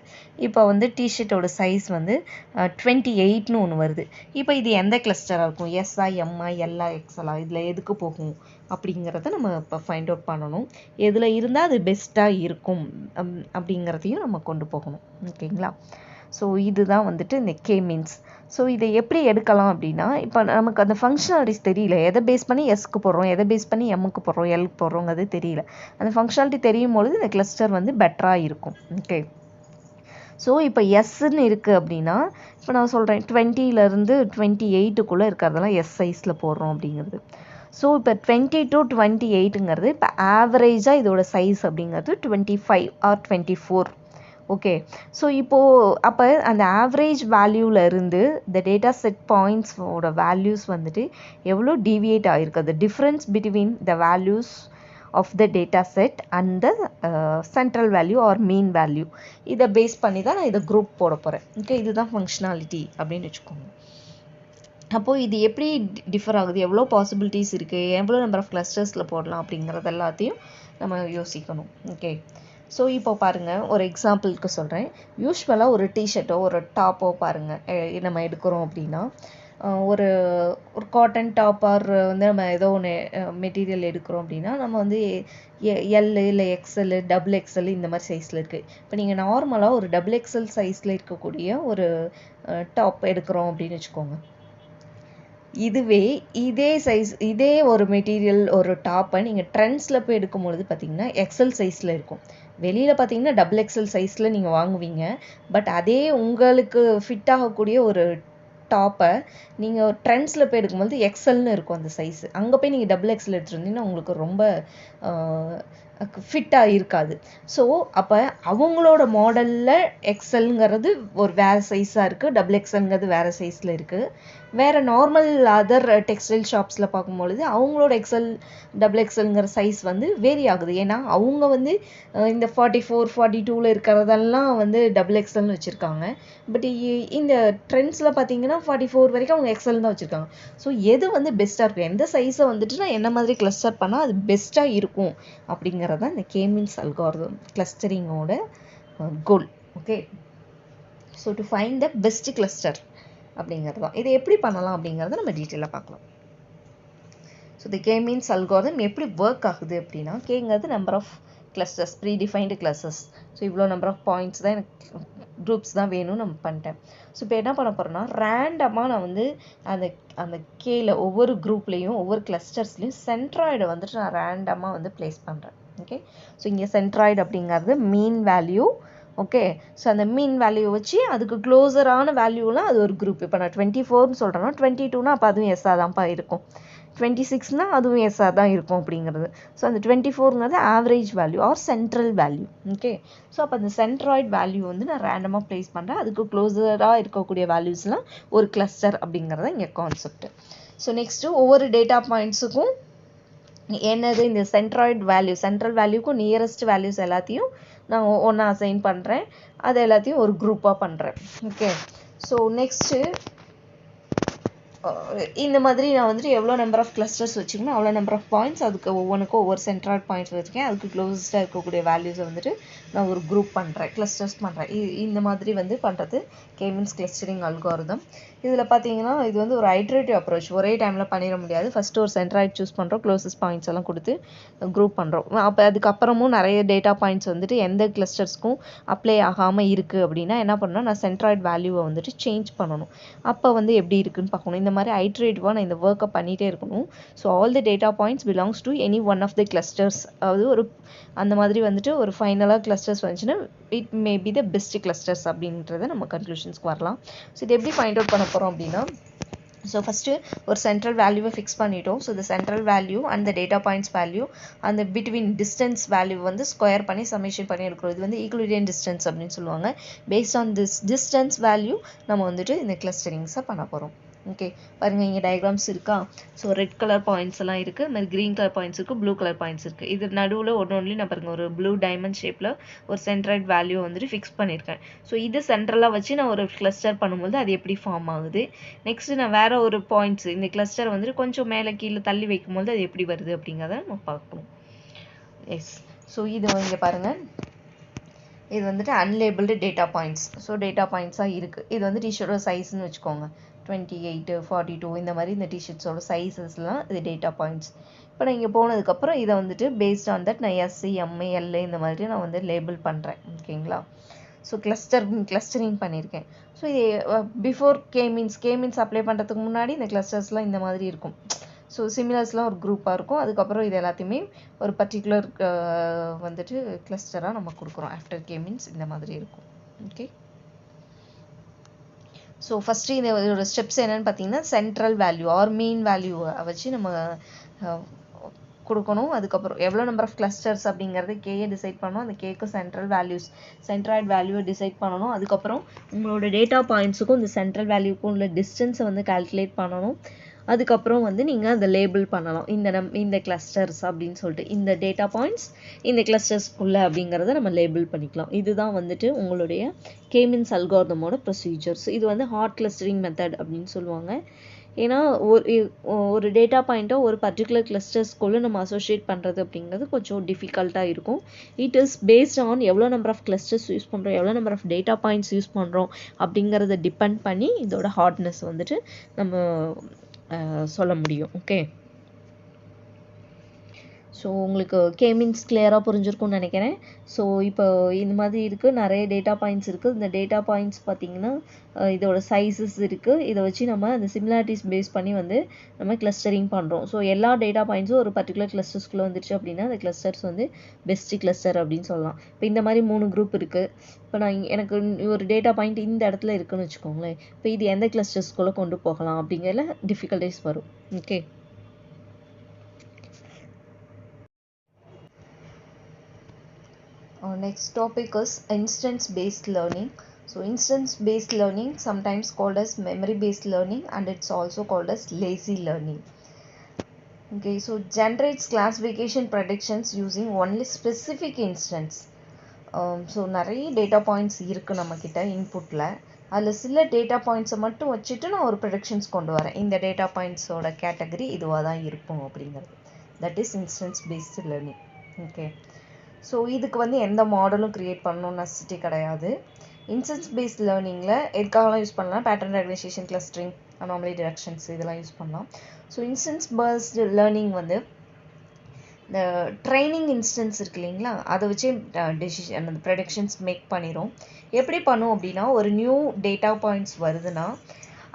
Speaker 2: இப்போ வந்து டிஷர்ட்டோட சைஸ் வந்து 28ன்னு ஒன்று வருது. இப்போ இது எந்த கிளஸ்டராக இருக்கும், எஸ்ஆ, எம்ஆ, எல்ஆ, எக்ஸ்எல்ஆ, இதில் எதுக்கு போகும் அப்படிங்கிறத நம்ம இப்போ ஃபைண்ட் அவுட் பண்ணணும். எதில் இருந்தால் அது பெஸ்ட்டாக இருக்கும் அப்படிங்கிறதையும் நம்ம கொண்டு போகணும். ஓகேங்களா, ஸோ இதுதான் வந்துட்டு இந்த கே மீன்ஸ். ஸோ இதை எப்படி எடுக்கலாம் அப்படின்னா, இப்போ நமக்கு அந்த ஃபங்க்ஷனாலிட்டிஸ் தெரியல, எதை பேஸ் பண்ணி எஸ்க்கு போடுறோம், எதை பேஸ் பண்ணி எம்முக்கு போடுறோம், எல்க்கு போடுறோங்கிறது தெரியல. அந்த ஃபங்க்ஷனாலிட்டி தெரியும் பொழுது இந்த கிளஸ்டர் வந்து பெட்டராக இருக்கும். ஓகே, ஸோ இப்போ எஸ்ன்னு இருக்குது அப்படின்னா, இப்போ நான் சொல்கிறேன் 20லேருந்து 28க்குள்ளே இருக்கிறதெல்லாம் எஸ் சைஸில் போடுறோம் அப்படிங்கிறது. ஸோ இப்போ 20 to 28ங்கிறது இப்போ ஆவரேஜாக இதோட சைஸ் அப்படிங்கிறது 25 ஆர் 24. ஓகே, ஸோ இப்போது அப்போ அந்த ஆவரேஜ் வேல்யூவில் இருந்து இந்த டேட்டா செட் பாயிண்ட்ஸோட வேல்யூஸ் வந்துட்டு எவ்வளோ டீவியேட் ஆகிருக்கு, the difference between the values of the data set and the central value or mean value, இதை பேஸ் பண்ணி தான் நான் இதை குரூப் போட போகிறேன். ஓகே, இதுதான் ஃபங்க்ஷனாலிட்டி அப்படின்னு வச்சுக்கோங்க. அப்போது இது எப்படி டிஃபர் ஆகுது, எவ்வளோ பாசிபிலிட்டிஸ் இருக்குது, எவ்வளோ நம்பர் ஆஃப் கிளஸ்டர்ஸில் போடலாம் அப்படிங்கிறது எல்லாத்தையும் நம்ம யோசிக்கணும். ஓகே, ஸோ இப்போ பாருங்கள், ஒரு எக்ஸாம்பிளுக்கு சொல்கிறேன். யூஸ்வலாக ஒரு டிஷர்ட்டோ ஒரு டாப்போ பாருங்கள் நம்ம எடுக்கிறோம் அப்படின்னா, ஒரு காட்டன் டாப் ஆர் வந்து நம்ம ஏதோ ஒன்று மெட்டீரியல் எடுக்கிறோம் அப்படின்னா, நம்ம வந்து எல் இல்லை எக்ஸ்எல், டபுள் எக்ஸ்எல் இந்த மாதிரி சைஸில் இருக்குது. இப்போ நீங்கள் நார்மலாக ஒரு டபுள் எக்ஸ்எல் சைஸில் இருக்கக்கூடிய ஒரு டாப் எடுக்கிறோம் அப்படின்னு வச்சுக்கோங்க. இதுவே இதே சைஸ் இதே ஒரு மெட்டீரியல் ஒரு டாப்பை நீங்கள் ட்ரெண்ட்ஸில் போய் எடுக்கும் பொழுது பார்த்தீங்கன்னா எக்ஸ்எல் சைஸில் இருக்கும். வெளியில் பார்த்தீங்கன்னா டபுள் எக்ஸ்எல் சைஸில் நீங்கள் வாங்குவீங்க. பட் அதே உங்களுக்கு ஃபிட் ஆகக்கூடிய ஒரு டாப்பை நீங்கள் ட்ரெண்ட்ஸில் போய் எடுக்கும்போது எக்ஸ்எல்னு இருக்கும் அந்த சைஸு. அங்கே போய் நீங்கள் டபுள் எக்ஸ்எல் எடுத்துருந்தீங்கன்னா உங்களுக்கு ரொம்ப ஃபிட்டாக இருக்காது. ஸோ அப்போ அவங்களோட மாடலில் எக்ஸ்எல்ங்கிறது ஒரு வேறு சைஸாக இருக்குது, டபுள் எக்ஸ்எல்ங்கிறது வேறு சைஸில் இருக்குது. வேறு நார்மல் அதர் டெக்ஸ்டைல் ஷாப்ஸில் பார்க்கும்பொழுது அவங்களோட எக்ஸ்எல் டபுள் எக்ஸ்எல்ங்கிற சைஸ் வந்து வேரி ஆகுது. ஏன்னா அவங்க வந்து இந்த 44, 42ல் இருக்கிறதெல்லாம் வந்து டபுள் எக்ஸ்எல்னு வச்சுருக்காங்க. பட் இந்த ட்ரெண்ட்ஸில் பார்த்தீங்கன்னா 44 வரைக்கும் அவங்க எக்ஸ்எல் தான் வச்சுருக்காங்க. ஸோ எது வந்து பெஸ்ட்டாக இருக்கும், எந்த சைஸை வந்துட்டு நான் என்ன மாதிரி கிளஸ்டர் பண்ணால் அது பெஸ்ட்டாக இருக்கும் அப்படிங்கிறது தான் இந்த கே மீன்ஸ் அல்காரிதம் கிளஸ்டரிங்கோட goal. Okay, so to find the best cluster அப்படிங்கிறது தான். இதை எப்படி பண்ணலாம் அப்படிங்கிறத நம்ம டீட்டெயிலாக பார்க்கலாம். ஸோ இந்த கே மீன்ஸ் அல்காரிதம் எப்படி ஒர்க் ஆகுது அப்படின்னா, கேங்கிறது number of clusters, pre defined clusters. So இவ்வளோ நம்பர் ஆஃப் பாயிண்ட்ஸ் தான் எனக்கு குரூப்ஸ் தான் வேணும்னு நம்ம பண்ணிட்டேன். ஸோ இப்போ என்ன பண்ண போகிறேன்னா, ரேண்டமாக நான் வந்து அந்த கேல ஒவ்வொரு குரூப்லேயும் ஒவ்வொரு கிளஸ்டர்ஸ்லேயும் சென்ட்ராய்டை வந்துட்டு நான் ரேண்டமாக வந்து பிளேஸ் பண்ணுறேன். ஓகே, ஸோ இங்கே சென்ட்ராய்டு அப்படிங்கிறது மீன் வேல்யூ. ஓகே, ஸோ அந்த மீன் வேல்யூ வச்சு அதுக்கு க்ளோஸரான வேல்யூலாம் அது ஒரு குரூப். இப்போ நான் 24ன்னு சொல்கிறேன்னா 22னா அப்போ அதுவும் எஸ்ஸாக தான்ப்பா இருக்கும், 26னா அதுவும் எஸ்ஸாக தான் இருக்கும் அப்படிங்கிறது. ஸோ அந்த 24ங்கிறது average value or central value. Okay, so அப்போ அந்த சென்ட்ராய்டு வேல்யூ வந்து நான் ரேண்டமாக ப்ளேஸ் பண்ணுறேன். அதுக்கு க்ளோஸராக இருக்கக்கூடிய வேல்யூஸ்லாம் ஒரு கிளஸ்டர் அப்படிங்கிறது இங்கே கான்செப்ட். ஸோ நெக்ஸ்ட்டு ஒவ்வொரு டேட்டா பாயிண்ட்ஸுக்கும் என்னது இந்த சென்ட்ராய்டு வேல்யூ, சென்ட்ரல் வேல்யூக்கும் நியரஸ்ட் வேல்யூஸ் எல்லாத்தையும் நான் ஒன்றா அசைன் பண்ணுறேன். அது எல்லாத்தையும் ஒரு குரூப்பாக பண்ணுறேன். ஓகே, ஸோ நெக்ஸ்ட்டு இந்த மாதிரி நான் வந்துட்டு எவ்வளோ நம்பர் ஆஃப் கிளஸ்டர்ஸ் வச்சுக்கணும், அவ்வளோ நம்பர் ஆஃப் பாயிண்ட்ஸ், அதுக்கு ஒவ்வொன்றுக்கும் ஒவ்வொரு சென்ட்ராய்டு பாயிண்ட்ஸ் வச்சுருக்கேன். அதுக்கு க்ளோஸஸ்ட்டாக இருக்கக்கூடிய வேல்யூஸை வந்துட்டு நான் ஒரு குரூப் பண்ணுறேன், கிளஸ்டர்ஸ் பண்ணுறேன். இந்த மாதிரி வந்து பண்ணுறது கே மீன்ஸ் கிளஸ்டரிங் அல்காரிதம். இதில் பார்த்தீங்கன்னா இது வந்து ஒரு ஐட்ரேட்டிவ் அப்ரோச், ஒரே டைமில் பண்ணிட முடியாது. ஃபஸ்ட்டு ஒரு சென்ட்ராய்டு சூஸ் பண்ணுறோம், க்ளோசஸ்ட் பாயிண்ட்ஸ் எல்லாம் கொடுத்து குரூப் பண்ணுறோம். அப்போ அதுக்கப்புறமும் நிறைய டேட்டா பாயிண்ட்ஸ் வந்துட்டு எந்த கிளஸ்டர்ஸ்க்கும் அப்ளை ஆகாமல் இருக்குது அப்படின்னா என்ன பண்ணணும், நான் சென்ட்ராய்டு வேல்யூவை வந்துட்டு சேஞ்ச் பண்ணணும். அப்போ வந்து எப்படி இருக்குன்னு பார்க்கணும். இந்த மாதிரி ஐட்ரேட்டிவாக நான் இந்த ஒர்க்கை பண்ணிகிட்டே இருக்கணும். So all the data points belongs to any one of the clusters. அதாவது ஒரு அந்த மாதிரி வந்துட்டு ஒரு ஃபைனலாக கிளஸ்டர்ஸ் வந்துச்சுன்னா it may be the best clusters அப்படின்றத நம்ம கன்க்ளூஷன்ஸ்க்கு வரலாம். ஸோ இது எப்படி ஃபைண்ட் அவுட் பண்ண போகிறோம் அப்படின்னா, ஸோ ஃபஸ்ட்டு ஒரு சென்ட்ரல் வேல்யூவை ஃபிக்ஸ் பண்ணிட்டோம். ஸோ இந்த central value and the data points value அந்த பிட்வீன் டிஸ்டன்ஸ் வேல்யூ வந்து ஸ்கொயர் பண்ணி சமேஷன் பண்ணி எடுக்கிறோம். இது வந்து ஈக்குவலிடியன் டிஸ்டன்ஸ் அப்படின்னு சொல்லுவாங்க. Based on this distance value நம்ம வந்துட்டு இந்த கிளஸ்டரிங்ஸை பண்ண போகிறோம். ஓகே, பாருங்க இங்கே டயக்ராம்ஸ் இருக்கா. ஸோ ரெட் கலர் பாயிண்ட்ஸ் எல்லாம் இருக்குது, அது மாதிரி க்ரீன் கலர் பாயிண்ட்ஸ் இருக்குது, ப்ளூ கலர் பாயிண்ட்ஸ் இருக்குது. இது நடுவில் ஒன்று நான் பாருங்க ஒரு ப்ளூ டைமண்ட் ஷேப்பில் ஒரு சென்ட்ரல் வேல்யூ வந்துட்டு ஃபிக்ஸ் பண்ணியிருக்கேன். ஸோ இது சென்ட்ரலாக வச்சு நான் ஒரு கிளஸ்டர் பண்ணும்போது அது எப்படி ஃபார்ம் ஆகுது. நெக்ஸ்ட் நான் வேற ஒரு பாயிண்ட்ஸ் இந்த கிளஸ்டர் வந்துட்டு கொஞ்சம் மேலே கீழே தள்ளி வைக்கும்போது அது எப்படி வருது அப்படிங்கிறத நம்ம பார்க்கணும். எஸ், ஸோ இது இங்கே பாருங்கள், இது வந்துட்டு unlabelled data points. So data பாயிண்ட்ஸாக இருக்குது. இது வந்து டிஷர்ட்டோட சைஸ்ன்னு வச்சுக்கோங்க, 28, 42 இந்த மாதிரி இந்த டிஷர்ட்ஸோட சைஸஸ்லாம் இது டேட்டா பாயிண்ட்ஸ். இப்போ நான் இங்கே போனதுக்கப்புறம் இதை வந்துட்டு பேஸ்ட் ஆன் தட் நான் எஸ்சி, எம்ஏ, எல்ஏ இந்த மாதிரி நான் வந்து லேபிள் பண்ணுறேன். ஓகேங்களா. ஸோ கிளஸ்டரிங் பண்ணியிருக்கேன். ஸோ இது பிஃபோர் கே மீன்ஸ் அப்ளை பண்ணுறதுக்கு முன்னாடி இந்த கிளஸ்டர்ஸ்லாம் இந்த மாதிரி இருக்கும். ஸோ சிமிலர்ஸ்லாம் ஒரு குரூப்பாக இருக்கும். அதுக்கப்புறம் இது எல்லாத்தையுமே ஒரு பர்டிகுலர் வந்துட்டு கிளஸ்டராக நம்ம கொடுக்குறோம். ஆஃப்டர் கே மீன்ஸ் இந்த மாதிரி இருக்கும். ஓகே, ஸோ ஃபஸ்ட்டு இதோட ஸ்டெப்ஸ் என்னென்னு பார்த்தீங்கன்னா, சென்ட்ரல் வேல்யூ ஆர் மீன் வேல்யூவை வச்சு நம்ம கொடுக்கணும். அதுக்கப்புறம் எவ்வளோ நம்பர் ஆஃப் கிளஸ்டர்ஸ் அப்படிங்கிறது கேயை டிசைட் பண்ணணும். அந்த கேக்கு சென்ட்ராய்ட் வேல்யூவை டிசைட் பண்ணணும். அதுக்கப்புறம் உங்களோட டேட்டா பாயிண்ட்ஸுக்கும் இந்த சென்ட்ரல் வேல்யூக்கும் உள்ள டிஸ்டன்ஸை வந்து கால்குலேட் பண்ணணும். அதுக்கப்புறம் வந்து நீங்கள் அதை லேபிள் பண்ணலாம், இந்த கிளஸ்டர்ஸ் அப்படின்னு சொல்லிட்டு இந்த டேட்டா பாயிண்ட்ஸ் இந்த கிளஸ்டர்ஸ்க்குள்ளே அப்படிங்கிறத நம்ம லேபிள் பண்ணிக்கலாம். இதுதான் வந்துட்டு உங்களுடைய கே-மீன்ஸ் அல்காரிதமோட ப்ரொசீஜர்ஸ். இது வந்து ஹாட் கிளஸ்டரிங் மெத்தட் அப்படின்னு சொல்லுவாங்க. ஏன்னா ஒரு டேட்டா பாயிண்ட்டை ஒரு பர்டிகுலர் கிளஸ்டர்ஸ்க்குள்ளே நம்ம அசோசியேட் பண்ணுறது அப்படிங்கிறது கொஞ்சம் டிஃபிகல்ட்டாக இருக்கும். இட் இஸ் பேஸ்ட் ஆன் எவ்வளோ நம்பர் ஆஃப் கிளஸ்டர்ஸ் யூஸ் பண்ணுறோம், எவ்வளோ number of data points use பண்ணுறோம் அப்படிங்கிறத டிபெண்ட் பண்ணி இதோட ஹார்ட்னஸ் வந்துட்டு நம்ம சொல்ல முடியும். ஓகே, ஸோ உங்களுக்கு கே-மீன்ஸ் கிளியராக புரிஞ்சிருக்கும்னு நினைக்கிறேன். ஸோ இப்போ இந்த மாதிரி இருக்குது, நிறைய டேட்டா பாயிண்ட்ஸ் இருக்குது. இந்த டேட்டா பாயிண்ட்ஸ் பார்த்திங்கன்னா இதோட சைஸஸ் இருக்குது. இதை வச்சு நம்ம அந்த சிமிலாரிட்டிஸ் பேஸ் பண்ணி வந்து நம்ம கிளஸ்டரிங் பண்ணுறோம். ஸோ எல்லா டேட்டா பாயிண்ட்ஸும் ஒரு பர்டிகுலர் கிளஸ்டர்ஸ்குள்ளே வந்துருச்சு அப்படின்னா அந்த கிளஸ்டர்ஸ் வந்து பெஸ்ட் கிளஸ்டர் அப்படின்னு சொல்லலாம். இப்போ இந்த மாதிரி 3 குரூப் இருக்குது. இப்போ எனக்கு ஒரு டேட்டா பாயிண்ட் இந்த இடத்துல இருக்குன்னு வச்சுக்கோங்களேன். இப்போ இது எந்த கிளஸ்டர்ஸ்குள்ளே கொண்டு போகலாம் அப்படிங்கிறதுல டிஃபிகல்ட்டிஸ் வரும். Okay, next topic is instance-based learning. So instance-based learning, sometimes called as memory-based learning, and it's also called as lazy learning. Okay, so generates classification predictions using only specific instance. So நிறைய data points இருக்கு நம்ம கிட்ட இன்புட்ல. அதில் சில data பாயிண்ட்ஸை மட்டும் வச்சுட்டு நான் ஒரு ப்ரெடிக்ஷன்ஸ் கொண்டு வரேன். இந்த டேட்டா பாயிண்ட்ஸோட கேட்டகரி இதுவாக தான் இருக்கும் அப்படிங்கிறது. That is instance based learning. Okay, so இதுக்கு வந்து எந்த மாடலும் க்ரியேட் பண்ணணும்னு நெசசிட்டி கிடையாது. இன்ஸ்டன்ஸ் பேஸ்ட் லேர்னிங்கில் எதுக்காகலாம் யூஸ் பண்ணலாம், pattern recognition, clustering, anomaly detections இதெல்லாம் யூஸ் பண்ணலாம். ஸோ இன்ஸ்டன்ஸ் பேஸ்டு லேர்னிங் வந்து இந்த ட்ரைனிங் இன்ஸ்டன்ஸ் இருக்கு இல்லைங்களா, அதை வச்சு டெசிஷன் அந்த ப்ரெடிக்ஷன்ஸ் மேக் பண்ணிடும். எப்படி பண்ணும் அப்படின்னா, ஒரு நியூ டேட்டா பாயிண்ட்ஸ் வருதுன்னா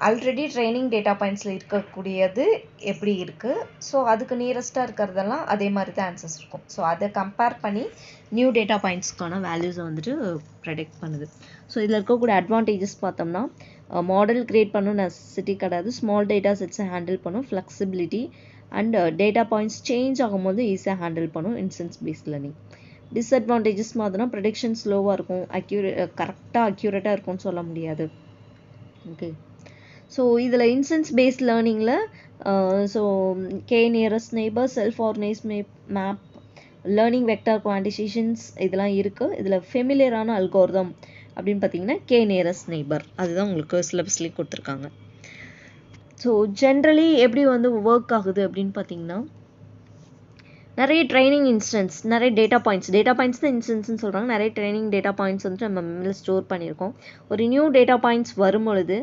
Speaker 2: ஆல்ரெடி ட்ரைனிங் டேட்டா பாயிண்ட்ஸில் இருக்கக்கூடியது எப்படி இருக்குது, ஸோ அதுக்கு நியரஸ்ட்டாக இருக்கிறதெல்லாம் அதே மாதிரி தான் ஆன்சர்ஸ் இருக்கும். ஸோ அதை கம்பேர் பண்ணி நியூ டேட்டா பாயிண்ட்ஸ்க்கான வேல்யூஸை வந்துட்டு ப்ரெடிக்ட் பண்ணுது. ஸோ இதில் இருக்கக்கூடிய அட்வான்டேஜஸ் பார்த்தோம்னா, மாடல் க்ரியேட் பண்ணணும் நெசசிட்டி கிடையாது, ஸ்மால் டேட்டா செட்ஸை ஹேண்டில் பண்ணும், flexibility and data points change ஆகும்போது ஈஸியாக ஹேண்டில் பண்ணும் இன்ஸ்டன்ஸ் பேஸ்ட் லேர்னிங். டிஸ்அட்வான்டேஜஸ் மாதிரினா ப்ரெடிக்ஷன் ஸ்லோவாக இருக்கும், கரெக்டாக அக்யூரேட்டாக இருக்கும்னு சொல்ல முடியாது. ஓகே, ஸோ இதில் இன்ஸ்டன்ஸ் பேஸ்ட் லேர்னிங்கில் so K nearest neighbour, self organised map, learning vector quantisations இதெல்லாம் இருக்குது. இதில் ஃபெமிலியரான அல்கோரிதம் அப்படின்னு பார்த்தீங்கன்னா கே நியரஸ்ட் நெய்பர், அதுதான் உங்களுக்கு சிலபஸ்லேயே கொடுத்துருக்காங்க. ஸோ ஜென்ரலி எப்படி வந்து ஒர்க் ஆகுது அப்படின்னு பார்த்தீங்கன்னா, நிறைய ட்ரைனிங் இன்ஸ்டன்ஸ், நிறைய டேட்டா பாயிண்ட்ஸ் தான் இன்ஸ்டன்ஸ்னு சொல்கிறாங்க. நிறைய ட்ரைனிங் டேட்டா பாயிண்ட்ஸ் வந்துட்டு நம்ம மெமரியில் ஸ்டோர் பண்ணியிருக்கோம். ஒரு நியூ டேட்டா பாயிண்ட்ஸ் வரும்பொழுது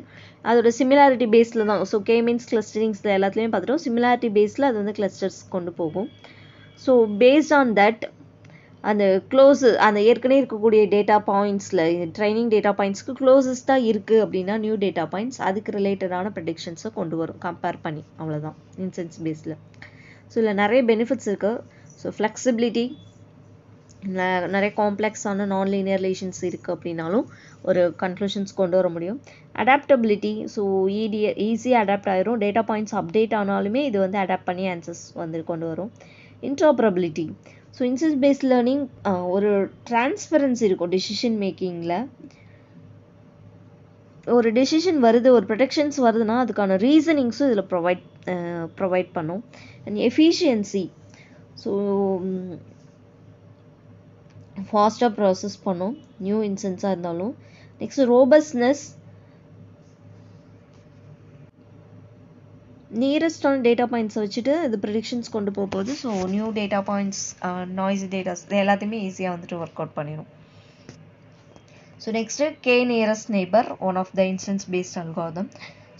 Speaker 2: அதோட சிமிலாரிட்டி பேஸில் தான், ஸோ கே மீன்ஸ் கிளஸ்டரிங்ஸில் எல்லாத்துலேயும் பார்த்துட்டோம், சிமிலாரிட்டி பேஸில் அது வந்து கிளஸ்டர்ஸ் கொண்டு போகும். ஸோ பேஸ்ட் ஆன் தட் அந்த க்ளோஸ் அந்த ஏற்கனவே இருக்கக்கூடிய டேட்டா பாயிண்ட்ஸில் ட்ரைனிங் டேட்டா பாயிண்ட்ஸ்க்கு க்ளோசஸ்ட்டாக இருக்குது அப்படின்னா நியூ டேட்டா பாயிண்ட்ஸ் அதுக்கு ரிலேட்டடான ப்ரெடிக்ஷன்ஸை கொண்டு வரும் கம்பேர் பண்ணி. அவ்வளோதான் இன்சென்ஸ் பேஸில். ஸோ இதில் நிறைய பெனிஃபிட்ஸ் இருக்குது. ஸோ ஃப்ளெக்சிபிலிட்டி, நிறைய காம்ப்ளெக்ஸான நான் லீனியர் ரிலேஷன்ஸ் இருக்குது அப்படின்னாலும் ஒரு கன்க்ளூஷன்ஸ் கொண்டு வர முடியும். அடாப்டபிலிட்டி, ஸோ ஈஸியாக அடாப்ட் ஆயிரும். டேட்டா பாயிண்ட்ஸ் அப்டேட் ஆனாலுமே இது வந்து அடாப்ட் பண்ணி ஆன்சர்ஸ் வந்து கொண்டு வரும். இன்டர்ஆப்பரபிலிட்டி, ஸோ இன்சென்ஸ் பேஸ்ட் லேர்னிங் ஒரு டிரான்ஸ்பரன்சி இருக்கும் டெசிஷன் மேக்கிங்கில். ஒரு டெசிஷன் வருது, ஒரு ப்ரொடெக்ஷன்ஸ் வருதுன்னா அதுக்கான ரீசனிங்ஸும் இதில் ப்ரொவைட் பண்ணும். அண்ட் எஃபிஷியன்சி, ஸோ ஃபாஸ்ட்டாக ப்ராசஸ் பண்ணும் நியூ இன்சென்ஸாக இருந்தாலும். நெக்ஸ்ட் ரோபஸ்ட்னஸ், நியரஸ்டான டேட்டா பாயிண்ட்ஸை வச்சுட்டு இது ப்ரெடிக்ஷன்ஸ் கொண்டு போகுது. So new data points, noisy datas இது எல்லாத்தையுமே ஈஸியாக வந்துட்டு ஒர்க் அவுட் பண்ணிடும். So next K nearest neighbour, one of the instance based algorithm.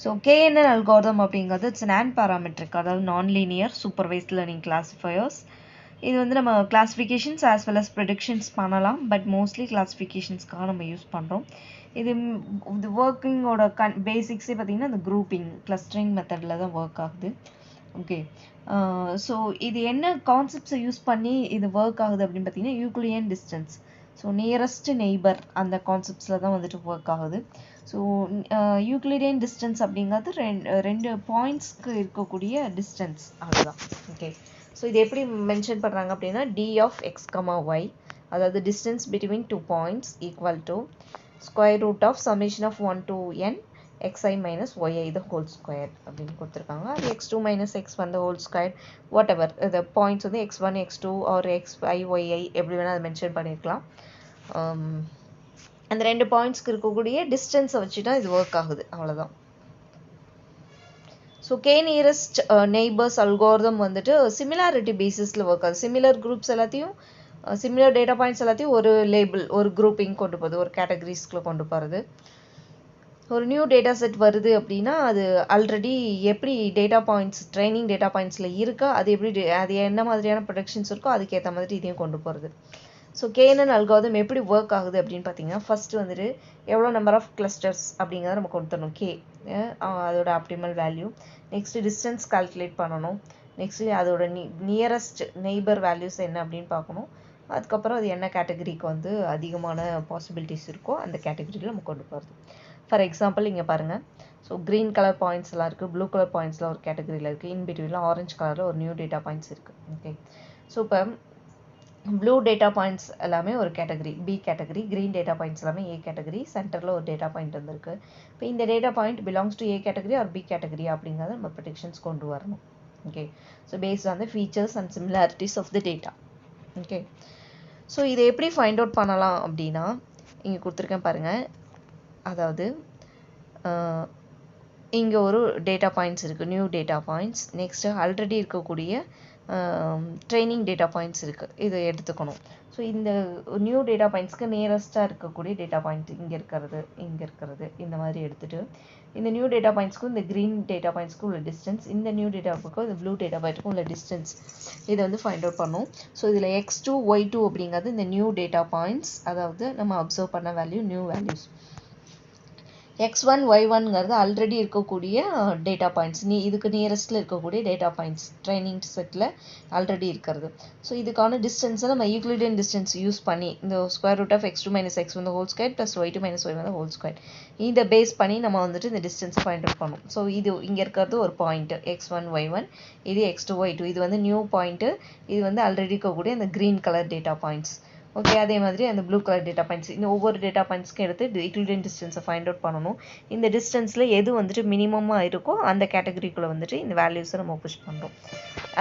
Speaker 2: So KNN algorithm அப்படிங்கிறது இட்ஸ் நான் பேராமெட்ரிக், அதாவது non linear supervised learning classifiers. இது வந்து நம்ம classifications as well as predictions பண்ணலாம், பட் மோஸ்ட்லி கிளாஸிஃபிகேஷன்ஸ்க்காக நம்ம use பண்ணுறோம். இது ஒர்க்கிங்கோட பேசிக்ஸே பார்த்தீங்கன்னா இந்த குரூப்பிங் கிளஸ்டரிங் மெத்தடில் தான் ஒர்க் ஆகுது. ஓகே, ஸோ இது என்ன கான்செப்ட்ஸை யூஸ் பண்ணி இது ஒர்க் ஆகுது அப்படின்னு பார்த்தீங்கன்னா Euclidean distance, so nearest neighbour அந்த கான்செப்ட்ஸில் தான் வந்துட்டு ஒர்க் ஆகுது. ஸோ யூக்ளிடியன் டிஸ்டன்ஸ் அப்படிங்கிறது ரெண்டு பாயிண்ட்ஸ்க்கு இருக்கக்கூடிய டிஸ்டன்ஸ், அவ்வளோதான். ஓகே, ஸோ இது எப்படி மென்ஷன் பண்ணுறாங்க அப்படின்னா D of X comma Y, அதாவது distance between 2 points equal to square root of summation of 1 to n xi minus yi the whole square அப்படின்னு கொடுத்துருக்காங்க. அது x2 minus x1 the whole square, whatever இந்த points வந்து x1 x2 or xi yi எப்படி வேணால் அதை mention பண்ணியிருக்கலாம். அந்த ரெண்டு பாயிண்ட்ஸ்க்கு இருக்கக்கூடிய டிஸ்டன்ஸை வச்சு தான் இது ஒர்க் ஆகுது, அவ்வளோதான். So K nearest neighbours algorithm வந்துட்டு சிமிலாரிட்டி பேசிஸில் ஒர்க் ஆகுது. சிமிலர் குரூப்ஸ் எல்லாத்தையும், சிமிலர் டேட்டா பாயிண்ட்ஸ் எல்லாத்தையும் ஒரு லேபிள், ஒரு குரூப்பிங் கொண்டு போகுது, ஒரு கேட்டகரிஸ்க்குள்ளே கொண்டு போகிறது. ஒரு நியூ டேட்டா செட் வருது அப்படின்னா அது ஆல்ரெடி எப்படி டேட்டா பாயிண்ட்ஸ் ட்ரைனிங் டேட்டா பாயிண்ட்ஸில் இருக்கா, அது எப்படி அது என்ன மாதிரியான ப்ரொடக்ஷன்ஸ் இருக்கோ அதுக்கேற்ற மாதிரி இதையும் கொண்டு போகிறது. ஸோ கேஎன்என் அல்காரிதம் எப்படி ஒர்க் ஆகுது அப்படின்னு பார்த்தீங்கன்னா ஃபஸ்ட்டு வந்துட்டு எவ்வளோ நம்பர் ஆஃப் கிளஸ்டர்ஸ் அப்படிங்கிறத நம்ம கொடுத்துடணும், கே அதோட optimal value. Next distance calculate பண்ணணும். நெக்ஸ்ட்டு அதோட நியரஸ்ட் நெய்பர் வேல்யூஸ் என்ன அப்படின்னு பார்க்கணும். அதுக்கப்புறம் அது என்ன கேட்டகரிக்கு வந்து அதிகமான பாசிபிலிட்டிஸ் இருக்கோ அந்த கேட்டகரியில் நம்ம கொண்டு போகிறது. ஃபார் எக்ஸாம்பிள் இங்கே பாருங்கள், ஸோ க்ரீன் கலர் பாயிண்ட்ஸ் எல்லாம் இருக்குது, ப்ளூ கலர் பாயிண்ட்ஸ்லாம் ஒரு கேட்டகரியில் இருக்குது, இன் பிட்வீனில் ஆரஞ்சு கலரில் ஒரு நியூ டேட்டா பாயிண்ட்ஸ் இருக்குது. ஓகே, ஸோ இப்போ ப்ளூ டேட்டா பாயிண்ட்ஸ் எல்லாமே ஒரு category, B category, green data points எல்லாமே ஏ கேட்டகரி, சென்டரில் ஒரு டேட்டா பாயிண்ட் வந்துருக்கு. இப்போ இந்த data point belongs to A category or B category அப்படிங்கிறத நம்ம ப்ரெடிக்ஷன்ஸ் கொண்டு வரணும். Okay, so based on the features and similarities of the data. Okay, so இதை எப்படி ஃபைண்ட் அவுட் பண்ணலாம் அப்படின்னா இங்கே கொடுத்துருக்கேன் பாருங்கள். அதாவது இங்கே ஒரு டேட்டா பாயிண்ட்ஸ் இருக்குது, new data points. Next already இருக்கக்கூடிய ட்ரைனிங் டேட்டா பாயிண்ட்ஸ் இருக்குது, இதை எடுத்துக்கணும். ஸோ இந்த நியூ டேட்டா பாயிண்ட்ஸ்க்கு நியரஸ்ட்டாக இருக்கக்கூடிய டேட்டா பாயிண்ட் இங்கே இருக்கிறது இந்த மாதிரி எடுத்துகிட்டு இந்த நியூ டேட்டா பாயிண்ட்ஸ்க்கும் இந்த க்ரீன் டேட்டா பாயிண்ட்ஸ்க்கும் உள்ள டிஸ்டன்ஸ், இந்த நியூ டேட்டாவுக்கும் இந்த ப்ளூ டேட்டா பாயிண்ட்டுக்கும் உள்ள டிஸ்டன்ஸ், இதை வந்து ஃபைண்ட் அவுட் பண்ணும். ஸோ இதில் x2 y2 அப்படிங்கிறது இந்த நியூ டேட்டா பாயிண்ட்ஸ், அதாவது நம்ம அப்சர்வ் பண்ண வேல்யூ, நியூ வேல்யூஸ். x1 y1ங்கிறது ஆல்ரெடி இருக்கக்கூடிய டேட்டா பாயிண்ட்ஸ், இதுக்கு நியரஸ்ட்டில் இருக்கக்கூடிய டேட்டா பாயிண்ட்ஸ் ட்ரைனிங் செட்டில் ஆல்ரெடி இருக்கிறது. ஸோ இதுக்கான டிஸ்டன்ஸை நம்ம யூக்ளிடியன் டிஸ்டன்ஸ் யூஸ் பண்ணி இந்த square root of x2 minus x1 the whole square plus y2 minus y1 the whole square இதை பேஸ் பண்ணி நம்ம வந்துட்டு இந்த டிஸ்டன்ஸை ஃபைண்ட் அவுட் பண்ணோம். ஸோ இது இங்கே இருக்கிறது ஒரு பாயிண்ட் x1 y1, இது x2 y2, இது வந்து நியூ பாயிண்ட்டு, இது வந்து ஆல்ரெடி இருக்கக்கூடிய அந்த green colour data points. Okay, அதே மாதிரி அந்த ப்ளூ கலர் டேட்டா பாயிண்ட்ஸ், இந்த ஒவ்வொரு டேட்டா பாயிண்ட்ஸ்க்கும் எடுத்து யூக்ளிடியன் டிஸ்டன்ஸை ஃபைண்ட் அவுட் பண்ணணும். இந்த டிஸ்டன்ஸில் எது வந்துட்டு மினிமமாக இருக்கோ அந்த கேட்டகரிக்குள்ளே வந்துட்டு இந்த வேல்யூஸை நம்ம புஷ் பண்ணுறோம்,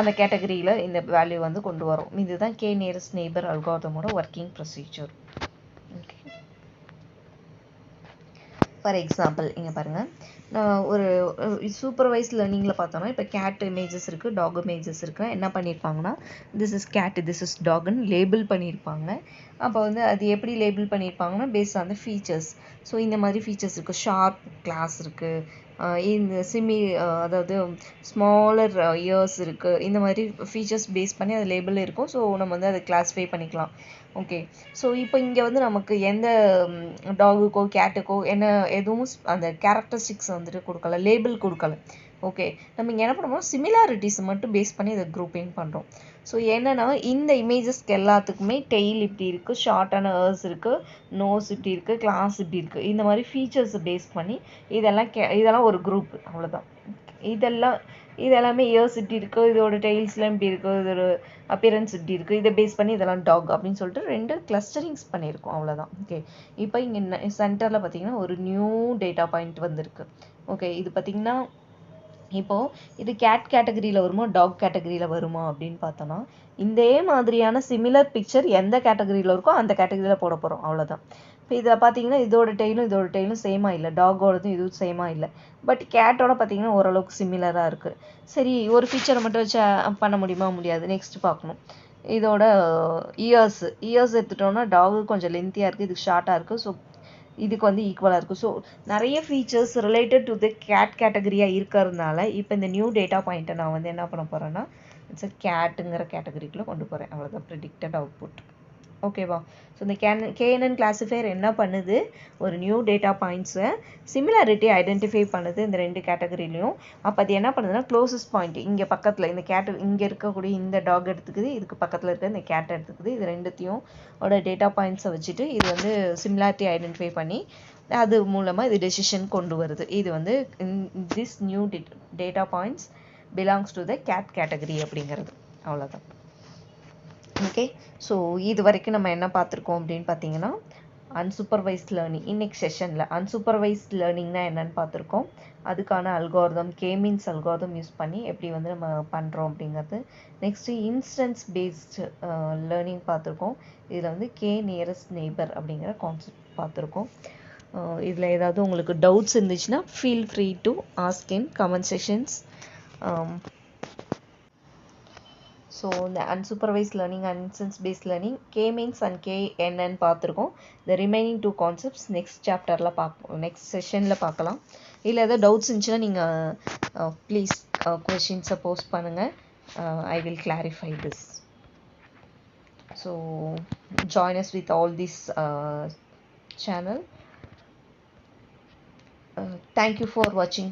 Speaker 2: அந்த கேட்டகரியில் இந்த வேல்யூ வந்து கொண்டு வரோம். இதுதான் கே நியரஸ்ட் நெய்பர் அல்காரிதமோட working procedure. Okay, for example இங்கே பாருங்கள், நான் ஒரு சூப்பர்வைஸ் லேர்னிங்கில் பார்த்தோம்னா இப்போ கேட் இமேஜஸ் இருக்குது, டாக் இமேஜஸ் இருக்குது. என்ன பண்ணியிருப்பாங்கன்னா this is cat, this is டாக்னு லேபிள் பண்ணியிருப்பாங்க. அப்போ வந்து அது எப்படி லேபிள் பண்ணியிருப்பாங்கன்னா based on the features. So இந்த மாதிரி ஃபீச்சர்ஸ் இருக்குது, ஷார்ப் கிளாஸ் இருக்குது, இந்த அதாவது ஸ்மாலர் இயர்ஸ் இருக்குது, இந்த மாதிரி ஃபீச்சர்ஸ் பேஸ் பண்ணி அது லேபிள் இருக்கும். ஸோ நம்ம வந்து அதை கிளாஸிஃபை பண்ணிக்கலாம். ஓகே, ஸோ இப்போ இங்கே வந்து நமக்கு எந்த டாகுக்கோ கேட்டுக்கோ எதுவும் அந்த கேரக்டரிஸ்டிக்ஸ் வந்துட்டு கொடுக்கல, லேபிள் கொடுக்கல. ஓகே, நம்ம இங்கே என்ன பண்ணுறோம், சிமிலாரிட்டிஸ் மட்டும் பேஸ் பண்ணி இதை குரூப்பிங் பண்ணுறோம். ஸோ என்னென்னா இந்த இமேஜஸ்க்கு எல்லாத்துக்குமே டெய்ல் இப்படி இருக்குது, ஷார்ட்டான ஏர்ஸ் இருக்குது, நோஸ் இப்படி இருக்குது, கிளாஸ் இப்படி இருக்குது, இந்த மாதிரி ஃபீச்சர்ஸ் பேஸ் பண்ணி இதெல்லாம் ஒரு குரூப், அவ்வளோதான். இதெல்லாமே இயர்ஸ் இப்படி இருக்குது, இதோட டெய்ல்ஸ்லாம் இப்படி இருக்குது, இதோட அப்பியரன்ஸ் இப்படி இருக்குது, இதை பேஸ் பண்ணி இதெல்லாம் டாக் அப்படின்னு சொல்லிட்டு 2 கிளஸ்டரிங்ஸ் பண்ணியிருக்கோம், அவ்வளோதான். ஓகே, இப்போ இங்கே சென்டரில் பார்த்தீங்கன்னா ஒரு நியூ டேட்டா பாயிண்ட் வந்திருக்கு. ஓகே, இது பார்த்தீங்கன்னா இப்போது இது கேட் கேட்டகரியில் வருமா டாக் கேட்டகரியில் வருமா அப்படின்னு பார்த்தோன்னா, இதே மாதிரியான சிமிலர் பிக்சர் எந்த கேட்டகரியில் இருக்கோ அந்த கேட்டகரியில் போட போகிறோம், அவ்வளோதான். இப்போ இதில் பார்த்தீங்கன்னா இதோட டெய்லும் சேமாக இல்லை, டாகோடதும் இதுவும் சேமாக இல்லை. பட் கேட்டோட பார்த்தீங்கன்னா ஓரளவுக்கு சிமிலராக இருக்குது. சரி, ஒரு ஃபீச்சரை மட்டும் வச்சு பண்ண முடியுமா? முடியாது. நெக்ஸ்ட் பார்க்கணும். இதோட இயர்ஸ் எடுத்துட்டோம்னா டாகு கொஞ்சம் லென்த்தியாக இருக்குது, இதுக்கு ஷார்ட்டாக இருக்குது. ஸோ இதுக்கு வந்து ஈக்குவலாக இருக்குது. ஸோ நிறைய features related to the cat கேட்டகரியாக இருக்கிறதுனால இப்போ இந்த நியூ டேட்டா பாயிண்ட்டை நான் வந்து என்ன பண்ண போகிறேன்னா, இட்ஸ் கேட்டுங்கிற கேட்டகரிக்குள்ளே கொண்டு போகிறேன், அவ்வளோதான். Predicted output. ஓகேவா? ஸோ இந்த KNN கிளாஸிஃபையர் என்ன பண்ணுது, ஒரு நியூ டேட்டா பாயிண்ட்ஸை சிமிலாரிட்டி ஐடென்டிஃபை பண்ணுது இந்த 2 கேட்டகரிலையும். அப்போ அது என்ன பண்ணுதுன்னா க்ளோசஸ்ட் பாயிண்ட் இங்கே பக்கத்தில் இந்த இங்கே இருக்கக்கூடிய இந்த டாக் எடுத்துக்குது, இதுக்கு பக்கத்தில் இருக்க இந்த கேட் எடுத்துக்குது. இது ரெண்டுத்தையும் டேட்டா பாயிண்ட்ஸை வச்சுட்டு இது வந்து சிமிலாரிட்டி ஐடென்டிஃபை பண்ணி அது மூலமாக இது டெசிஷன் கொண்டு வருது. இது வந்து this new data points belongs to the cat category அப்படிங்கிறது, அவ்வளோதான். ஓகே, ஸோ இது வரைக்கும் நம்ம என்ன பார்த்துருக்கோம் அப்படின்னு பார்த்தீங்கன்னா, அன்சூப்பர்வைஸ்ட் லேர்னிங். இன்னைக்கு செஷனில் அன்சூப்பர்வைஸ்ட் லேர்னிங்னா என்னன்னு பார்த்துருக்கோம். அதுக்கான அல்காரிதம் K-மீன்ஸ் அல்காரிதம் யூஸ் பண்ணி எப்படி வந்து நம்ம பண்ணுறோம் அப்படிங்கிறது. நெக்ஸ்ட்டு இன்ஸ்டன்ஸ் பேஸ்டு லேர்னிங் பார்த்துருக்கோம். இதில் வந்து K-நியரஸ்ட் நெய்பர் அப்படிங்கிற கான்செப்ட் பார்த்துருக்கோம். இதில் ஏதாவது உங்களுக்கு டவுட்ஸ் இருந்துச்சுன்னா feel free to ask in comment sessions. So இந்த unsupervised learning and instance based learning K means and KNN பார்த்துருக்கோம். இந்த ரிமைனிங் 2 கான்செப்ட்ஸ் நெக்ஸ்ட் சாப்டரில் நெக்ஸ்ட் செஷனில் பார்க்கலாம். இல்லை ஏதாவது டவுட்ஸ் இருந்துச்சுன்னா நீங்கள் ப்ளீஸ் கொஷின்ஸை போஸ்ட் பண்ணுங்கள். I will clarify this. So join us with all this channel. Thank you for watching.